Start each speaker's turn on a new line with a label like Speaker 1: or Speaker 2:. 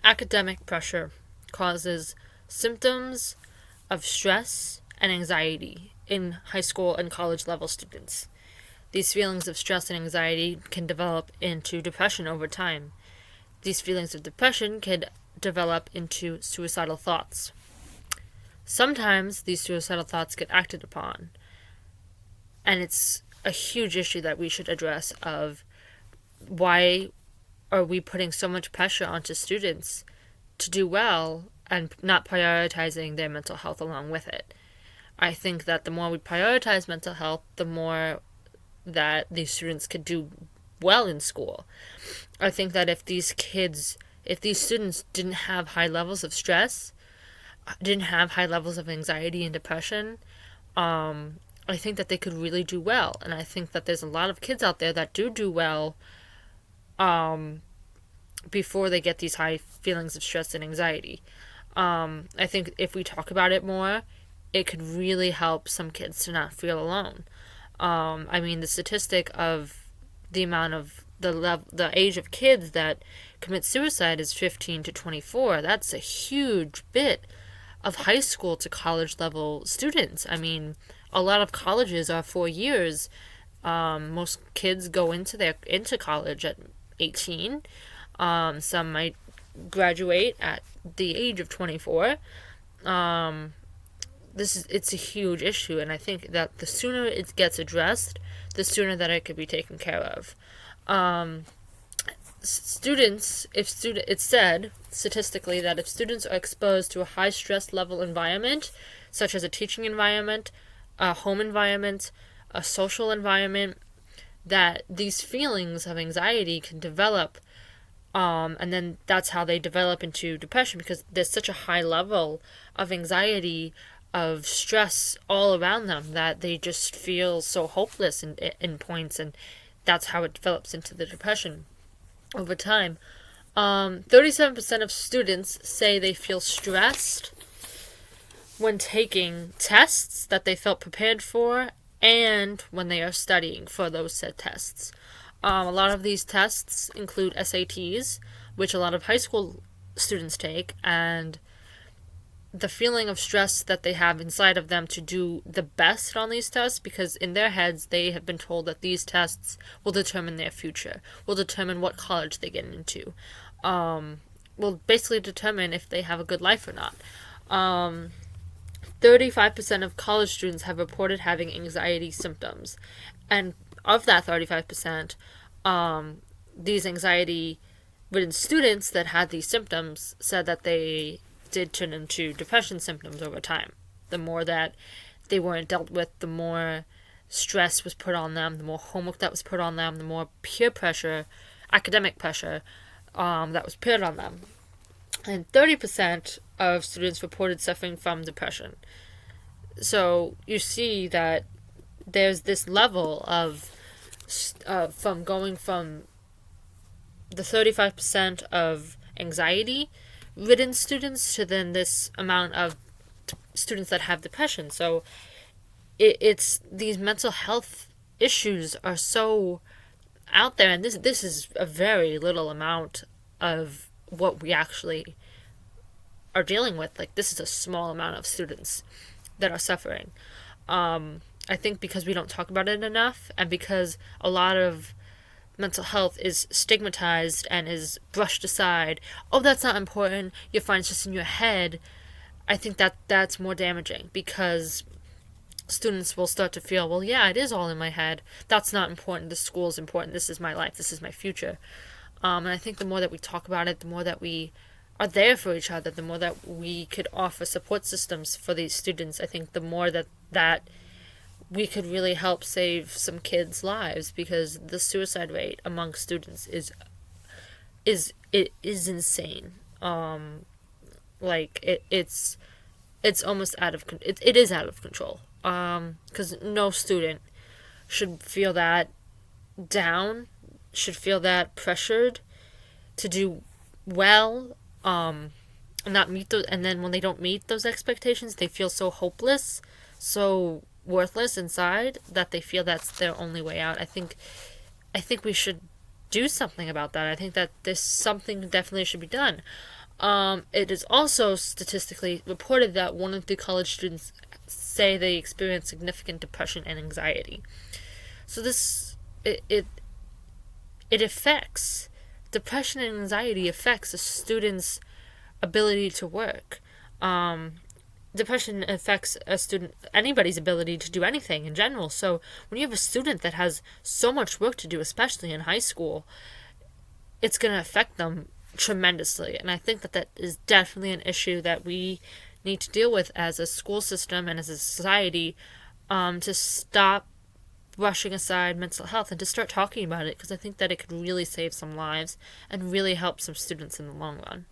Speaker 1: Academic pressure causes symptoms of stress and anxiety in high school and college level students. These feelings of stress and anxiety can develop into depression over time. These feelings of depression can develop into suicidal thoughts. Sometimes these suicidal thoughts get acted upon, and it's a huge issue that we should address of why are we putting so much pressure onto students to do well and not prioritizing their mental health along with it. I think that the more we prioritize mental health, the more that these students could do well in school. I think that if these students didn't have high levels of stress, didn't have high levels of anxiety and depression, I think that they could really do well. And I think that there's a lot of kids out there that do well before they get these high feelings of stress and anxiety. I think if we talk about it more, it could really help some kids to not feel alone. The statistic of the amount of the age of kids that commit suicide is 15 to 24. That's a huge bit of high school to college level students. A lot of colleges are 4 years. Most kids go into college at 18. Some might graduate at the age of 24. It's a huge issue, and I think that the sooner it gets addressed, the sooner that it could be taken care of. It's said statistically that if students are exposed to a high stress level environment, such as a teaching environment, a home environment, a social environment, that these feelings of anxiety can develop, and then that's how they develop into depression, because there's such a high level of anxiety, of stress all around them, that they just feel so hopeless in points, and that's how it develops into the depression over time. 37% of students say they feel stressed when taking tests that they felt prepared for, and when they are studying for those said tests. A lot of these tests include SATs, which a lot of high school students take, and the feeling of stress that they have inside of them to do the best on these tests, because in their heads they have been told that these tests will determine their future, will determine what college they get into, will basically determine if they have a good life or not. 35% of college students have reported having anxiety symptoms, and of that 35%, these anxiety-ridden students that had these symptoms said that they did turn into depression symptoms over time. The more that they weren't dealt with, the more stress was put on them, the more homework that was put on them, the more peer pressure, academic pressure, that was put on them. And 30% of students reported suffering from depression. So you see that there's this level of from going from the 35% of anxiety-ridden students to then this amount of students that have depression. So it's these mental health issues are so out there, and this is a very little amount of what we actually are dealing with. Like, this is a small amount of students that are suffering. I think because we don't talk about it enough, and because a lot of mental health is stigmatized and is brushed aside. Oh, that's not important. You're fine. It's just in your head. I think that's more damaging, because students will start to feel, well, yeah, it is all in my head. That's not important. The school is important. This is my life. This is my future. And I think the more that we talk about it, the more that we are there for each other, the more that we could offer support systems for these students, I think the more that we could really help save some kids' lives, because the suicide rate among students is insane. It's almost out of it is out of control. Because no student should feel that down, should feel that pressured to do well, not meet those, and then when they don't meet those expectations, they feel so hopeless, so worthless inside, that they feel that's their only way out. I think we should do something about that. I think that this something definitely should be done. It is also statistically reported that 1 in 3 college students say they experience significant depression and anxiety. So it affects depression and anxiety affects a student's ability to work. Depression affects anybody's ability to do anything in general. So when you have a student that has so much work to do, especially in high school, it's going to affect them tremendously. And I think that is definitely an issue that we need to deal with as a school system and as a society, to stop brushing aside mental health and to start talking about it, because I think that it could really save some lives and really help some students in the long run.